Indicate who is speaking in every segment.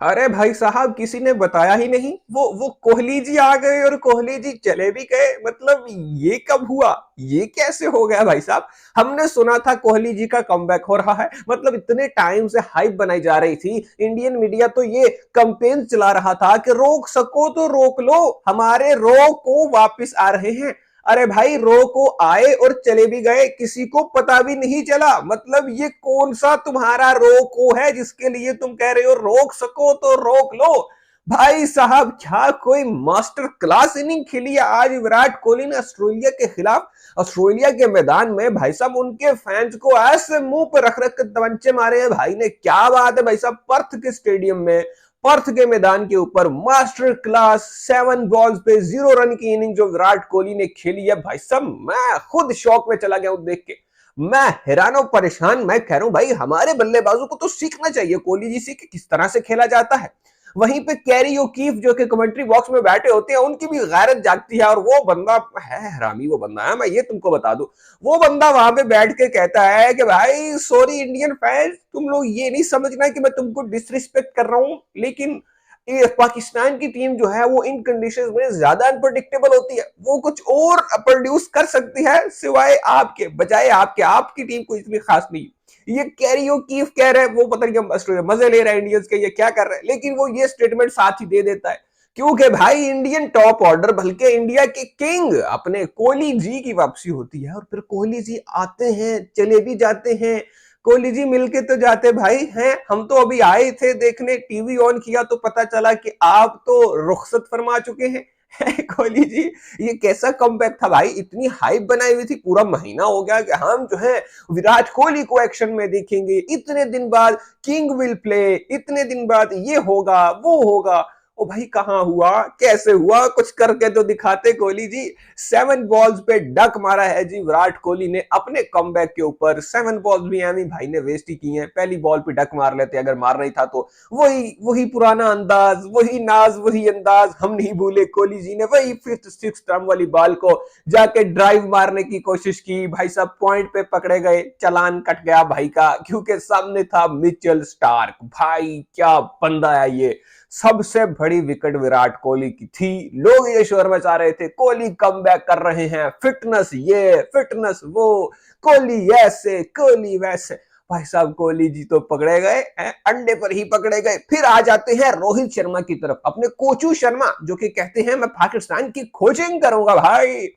Speaker 1: अरे भाई साहब, किसी ने बताया ही नहीं। वो कोहली जी आ गए और कोहली जी चले भी गए। मतलब ये कब हुआ? ये कैसे हो गया भाई साहब? हमने सुना था कोहली जी का कमबैक हो रहा है। मतलब इतने टाइम से हाइप बनाई जा रही थी। इंडियन मीडिया तो ये कैंपेन चला रहा था कि रोक सको तो रोक लो, हमारे रो को वापस आ रहे हैं। अरे भाई, रो को आए और चले भी गए, किसी को पता भी नहीं चला। मतलब ये कौन सा तुम्हारा रो को है जिसके लिए तुम कह रहे हो रोक सको तो रोक लो? भाई साहब, क्या कोई मास्टर क्लास इनिंग खेली है आज विराट कोहली ने ऑस्ट्रेलिया के खिलाफ। ऑस्ट्रेलिया के मैदान में भाई साहब उनके फैंस को ऐसे मुंह पर रख रख के तमंचे मारे हैं भाई ने। क्या बात है भाई साहब, पर्थ के स्टेडियम में, पर्थ के मैदान के ऊपर मास्टर क्लास 7 बॉल्स पे 0 रन की इनिंग जो विराट कोहली ने खेली है भाई साहब, मैं खुद शौक में चला गया हूं देख के। मैं हैरान और परेशान। मैं कह रहा हूं भाई, हमारे बल्लेबाजों को तो सीखना चाहिए कोहली जी से कि किस तरह से खेला जाता है। वहीं पे कैरी ओकीफ जो कि कमेंट्री बॉक्स में बैठे होते हैं, उनकी भी गैरत जागती है। और वो बंदा है हरामी, वो बंदा है, मैं ये तुमको बता दूं। वो बंदा वहां पे बैठ के कहता है कि भाई सॉरी इंडियन फैंस, तुम लोग ये नहीं समझना कि मैं तुमको डिसरिस्पेक्ट कर रहा हूं, लेकिन ये पाकिस्तान की टीम जो है वो इन कंडीशंस में ज्यादा अनप्रडिक्टेबल होती है। वो कुछ और प्रोड्यूस कर सकती है सिवाय आपके, बजाय आपके। आपकी टीम को इतनी खास नहीं। ये कैरियो कीफ कह रहे हैं, वो पता नहीं क्या मजे ले रहा है इंडियंस के, ये क्या कर रहे हैं, लेकिन वो ये स्टेटमेंट साथ ही दे देता है। क्योंकि भाई इंडियन टॉप ऑर्डर, बल्कि इंडिया के किंग अपने कोहली जी की वापसी होती है। और फिर कोहली जी आते हैं, चले भी जाते हैं। कोहली जी मिलके तो जाते भाई हैं। हम तो अभी आए थे देखने, टीवी ऑन किया तो पता चला कि आप तो रुखसत फरमा चुके हैं। कोहली जी, ये कैसा कमबैक था भाई? इतनी हाइप बनाई हुई थी, पूरा महीना हो गया कि हम जो है विराट कोहली को एक्शन में देखेंगे, इतने दिन बाद किंग विल प्ले, इतने दिन बाद ये होगा वो होगा। ओ भाई, कहां हुआ, कैसे हुआ? कुछ करके तो दिखाते कोहली जी। 7 बॉल्स पे डक मारा है जी विराट कोहली ने अपने कमबैक के ऊपर। 7 बॉल्स भी एमी भाई ने वेस्ट ही की हैं। पहली बॉल पे डक मार लेते अगर मार रही था तो। वही वही पुराना अंदाज, वही नाज, वही अंदाज हम नहीं भूले। कोहली जी ने वही फिफ्थ सिक्स टर्म वाली बॉल को जाके ड्राइव मारने की कोशिश की। भाई साहब पॉइंट पे पकड़े गए, चलान कट गया भाई का, क्योंकि सामने था मिचेल स्टार्क। भाई क्या बंदा है ये! सबसे बड़ी विकेट विराट कोहली की थी। लोग ये शोर मचा रहे थे, कोहली कमबैक कर रहे हैं, फिटनेस ये, फिटनेस वो, कोहली ऐसे, कोहली वैसे। भाई साहब कोहली जी तो पकड़े गए, अंडे पर ही पकड़े गए। फिर आ जाते हैं रोहित शर्मा की तरफ, अपने कोचू शर्मा, जो कि कहते हैं मैं पाकिस्तान की कोचिंग करूंगा। भाई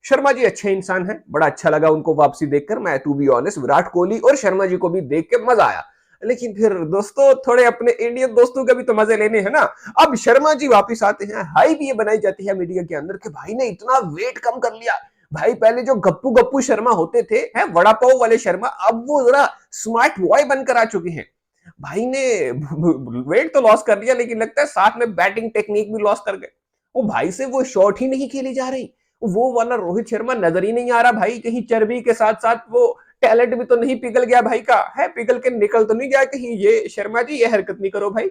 Speaker 1: शर्मा जी अच्छे इंसान हैं, बड़ा अच्छा लगा उनको वापसी देखकर। मैं to be honest, Virat Kohli और शर्मा जी को भी देख के मजा आया। लेकिन फिर दोस्तों, थोड़े अपने इंडियन दोस्तों के भी तो मजे लेने हैं ना। अब शर्मा जी वापस आते हैं, हाइप ये बनाई जाती है मीडिया के अंदर कि भाई ने इतना वेट कम कर लिया। भाई पहले जो गप्पू गप्पू शर्मा होते थे, हैं वड़ा पाव वाले शर्मा, अब वो जरा स्मार्ट बॉय बनकर आ चुके हैं। भाई ने वेट तो लॉस कर लिया, लेकिन लगता है साथ में बैटिंग टेक्निक भी लॉस कर गए। वो भाई से वो शॉट ही नहीं खेली जा रही। वो वाला रोहित शर्मा नजर ही नहीं आ रहा भाई। कहीं चर्बी के साथ साथ वो टैलेंट भी तो नहीं पिघल गया भाई का? है पिघल के निकल तो नहीं गया कहीं? ये शर्मा जी ये हरकत नहीं करो भाई।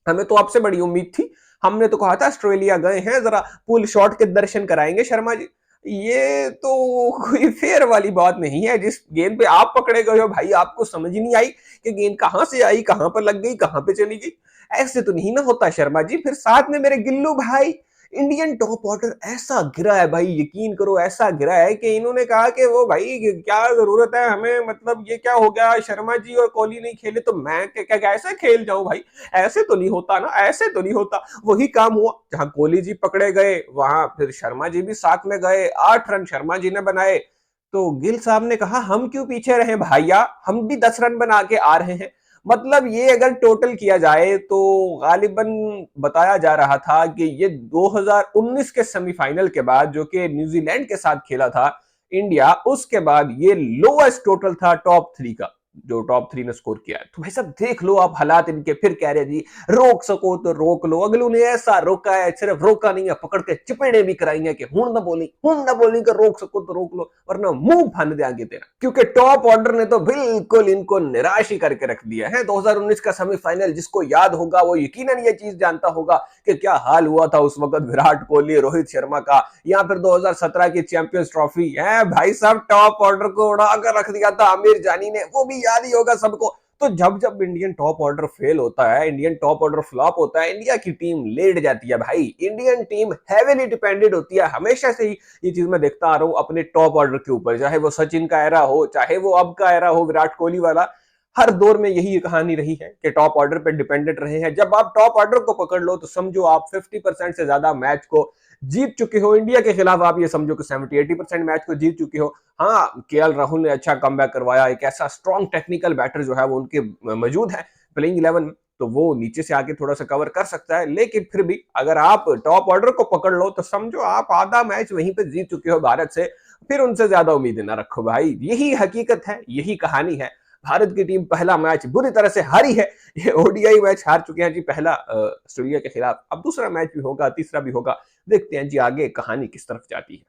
Speaker 1: हमें तो आपसे बड़ी उम्मीद थी। हमने तो कहा था ऑस्ट्रेलिया गए हैं, जरा पुल शॉट के दर्शन कराएंगे शर्मा जी। ये तो कोई फेयर वाली बात नहीं है। जिस गेंद पे आप पकड़े गए हो भाई, आपको समझ ही नहीं आई कि गेंद कहां से आई, कहां पर लग गई, कहां पे चली गई। ऐसे तो नहीं ना होता शर्मा जी। फिर साथ में मेरे गिल्लू भाई, इंडियन टॉप ऑर्डर ऐसा गिरा है भाई, यकीन करो ऐसा गिरा है कि इन्होंने कहा कि वो भाई क्या जरूरत है हमें, मतलब ये क्या हो गया, शर्मा जी और कोहली नहीं खेले तो मैं क्या कैसे खेल जाऊं भाई? ऐसे तो नहीं होता ना, ऐसे तो नहीं होता। वही काम हुआ, जहां कोहली जी पकड़े गए वहां फिर शर्मा जी भी साथ में गए। 8 रन शर्मा जी ने बनाए। तो गिल साहब ने कहा हम क्यों पीछे रहे भैया, हम भी 10 रन बना के आ रहे हैं। मतलब ये अगर टोटल किया जाए तो गालिबन बताया जा रहा था कि ये 2019 के सेमीफाइनल के बाद, जो कि न्यूजीलैंड के साथ खेला था इंडिया, उसके बाद ये लोएस्ट टोटल था टॉप 3 का, जो टॉप 3 ने स्कोर किया है। तो भाई साहब देख लो आप हालात इनके। फिर कह रहे जी रोक सको तो रोक लो। अगलू ने ऐसा रोका है, सिर्फ रोका नहीं है, पकड़ के चिपेड़े भी कराई है कि हूं ना बोली कर रोक सको तो रोक लो, वरना मुंह फन दे आगे तेरा। क्योंकि टॉप ऑर्डर ने तो बिल्कुल इनको निराश ही करके रख दिया है। 2019 का सेमीफाइनल जिसको याद होगा वो यकीनन ये चीज जानता होगा कि क्या हाल हुआ था उस वक्त विराट कोहली, रोहित शर्मा का। या फिर 2017 की चैंपियंस ट्रॉफी है भाई साहब, टॉप ऑर्डर को उड़ा कर रख दिया था आमिर जानी ने, वो भी याद ही होगा सबको। तो जब जब इंडियन टॉप ऑर्डर फेल होता है, इंडियन टॉप ऑर्डर फ्लॉप होता है, इंडिया की टीम लेट जाती है भाई। इंडियन टीम हैवीली डिपेंडेंट होती है, हमेशा से ही ये चीज मैं देखता आ रहा हूं अपने टॉप ऑर्डर के ऊपर, चाहे वो सचिन का एरा हो, चाहे वो अब का एरा हो विराट कोहली वाला। हर दौर में यही कहानी रही है कि टॉप ऑर्डर पे डिपेंडेंट रहे हैं। जब आप टॉप ऑर्डर को पकड़ लो तो समझो आप 50% से ज्यादा मैच को जीत चुके हो। इंडिया के खिलाफ आप ये समझो कि 70-80% मैच को जीत चुके हो। हाँ, केएल राहुल ने अच्छा कमबैक करवाया, एक ऐसा स्ट्रॉन्ग टेक्निकल बैटर जो है वो उनके मौजूद है प्लेइंग 11 में, तो वो नीचे से आके थोड़ा सा कवर कर सकता है। लेकिन फिर भी अगर आप टॉप ऑर्डर को पकड़ लो तो समझो आप आधा मैच वहीं पे जीत चुके हो भारत से, फिर उनसे ज्यादा उम्मीदें ना रखो भाई। यही हकीकत है, यही कहानी है। भारत की टीम पहला मैच बुरी तरह से हारी है, ये ओडीआई मैच हार चुके हैं जी पहला ऑस्ट्रेलिया के खिलाफ। अब दूसरा मैच भी होगा, तीसरा भी होगा, देखते हैं जी आगे कहानी किस तरफ जाती है।